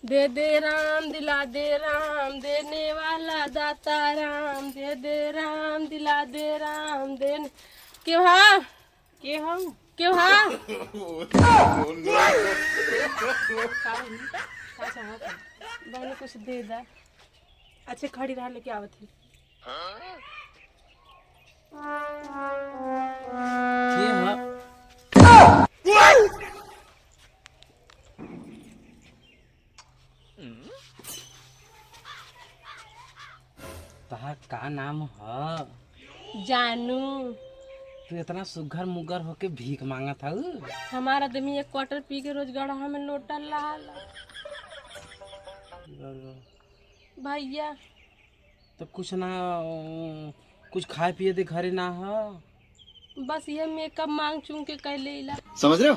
दे दे राम दिला दे राम, देने वाला दाता राम, दे दे राम दिला दे राम, देने क्यों हाँ क्यों हाँ बहन कुछ दे दा। अच्छे खड़ी रहा लेके आवत थी। तहार का नाम ह? जानू। तू इतना सुघर मुगर होके भीख मांगा था। हमारा आदमी एक क्वार्टर पी के रोज गढ़ा में लोटा लाल भैया। तो कुछ ना कुछ खाए पिए दे घरे ना ह? बस ये मेकअप मांग चूं के कह लेला। समझ रहे हो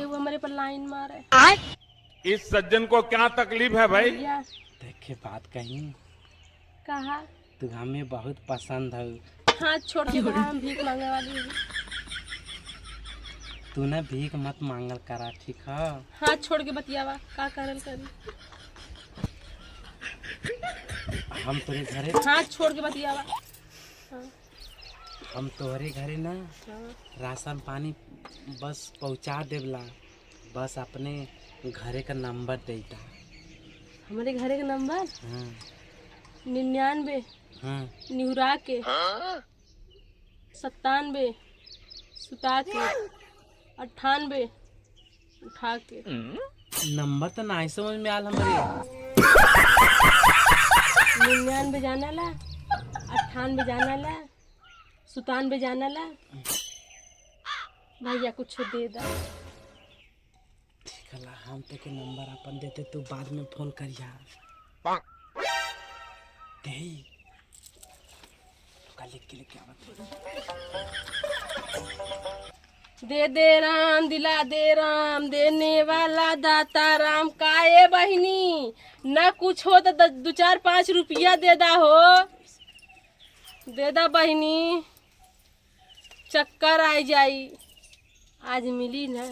वो हमारे पर लाइन मारे। इस सज्जन को क्या तकलीफ है भाई? भैया देखे बात कहीं कहा तू हमें बहुत पसंद है। हाथ छोड़ के हम भीख मांगे वाली हूँ। तू ना भीख मत मांगल करा, ठीक है? हाथ छोड़ के बतियावा का करल करी। हम तोरे घरे हाथ छोड़ के बतियावा। हम तोहरे घरे ना हाँ। राशन पानी बस पहुँचा देवला। बस अपने घरे का नंबर देता। हमारे घरे का नंबर हाँ 99 हाँ निहुरा के 97 सुता के 98 उठा के। नंबर तो नहीं समझ में आल हमारे। 99 जाना ला, 98 जाना ला, 97 जाना ला। भैया कुछ दे दा। ठीक है, हम तो के नंबर अपन देते तो बाद में फोन करिया। लिख के लेके दे दे राम दिला दे राम, देने वाला दाता राम। काए बहिनी ना कुछ हो तो 2-4-5 रुपया दे दा हो। दे दा बहिनी, चक्कर आ जाई। आज मिली ना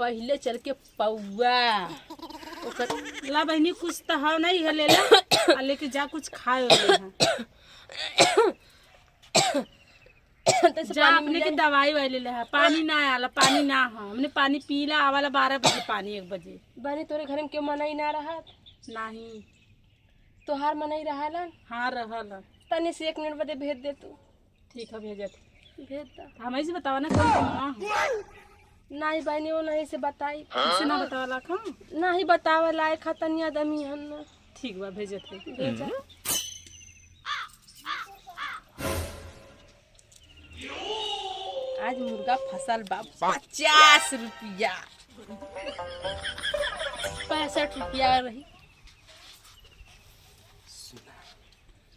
पहले चल के पौआ ला बहनी कुछ तो है नहीं है, ले ला लेके जा कुछ खाए जा अपने की दवाई वाले ले है। पानी ना आला, पानी ना है हमने पानी पीला आवाला 12 बजे पानी 1 बजे। बनी तोरे घर में क्यों मनाई ना रहा? नहीं तोहार मनाई रहा ला? हाँ रहल। तनी से 1 मिनट बदे भेज दे तू। ठीक है भेजत। भेज दा। हम ऐसे बतावा ना कौन नहीं बहनी वो नहीं से बताई। किसे ना बतावा खम नहीं बतावे लायक तनिया दमी हन ना। ठीक बा भेजत है। भेजा। आज मुर्गा फसल बा 50 रुपया, 65 रुपया रही।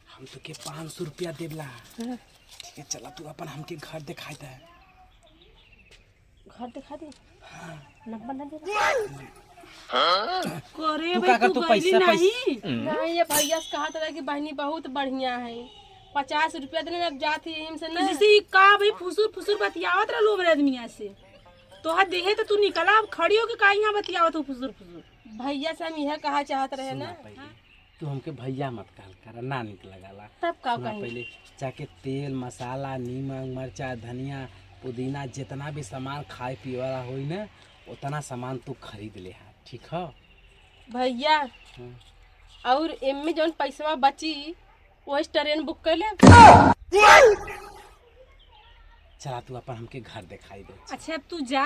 हम तो के 500 रुपया देवला। ठीक है चला तू अपन हमके घर दिखाई दे। घर दिखा दे। हाँ। नंबर ना दे। करे तू भाई का तू तू गईली पैसा नहीं। नहीं ये भैया से कहा था कि बहनी बहुत बढ़िया है। 50 रुपया देने अब जाती है से ना। जैसे का भाई फुसुर फुसुर बतियावत रहो मेरे आदमिया से। तो हा देहे तो तू निकला अब खड़ी हो के का यहाँ बतियावत हो फुसुर फुसुर। भैया से हम यह कहा चाहत रहे ना। तू हमके भैया मत कहल कर, ना निक लगाला। तब का सुना पहले जाके तेल मसाला नीमक मरचा धनिया पुदीना जितना भी सामान खाए पिए वाला होई ना उतना सामान तू खरीद ले हा, ठीक है भैया? और एमे जौन पैसा बची वही ट्रेन बुक कर ले। चला तू अपन हमके घर दिखाई दे। अच्छा अब तू जा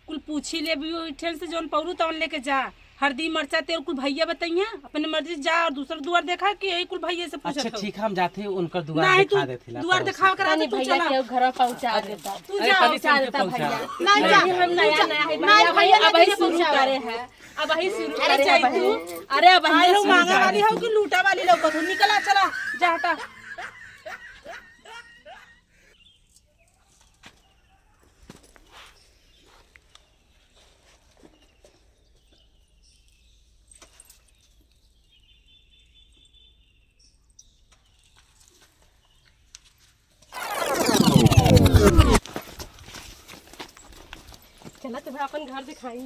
कुल पूछी ले भी ठेल से जौन पौरू तवन लेके जा। हल्दी मरचा तेल कुल भैया बताइए अपने मर्जी जा और दूसरा दुआर देखा कि यही कुल भैया से पूछा। अच्छा ठीक हम जाते हैं उनका दुआर दिखा देते ला। दुआर दिखाओ करा दे तू भैया चला। के घर पहुंचा देता। तू जा पहुंचा देता भैया। नहीं जा हम नया नया है भैया। भैया अब ही शुरू करे हैं, अब ही शुरू करे हैं बहन। अरे अब भाई ही मांगा वाली हो कि लूटा वाली लोग तो निकला चला जा हटा। चला तुम्हें अपन घर दिखाई।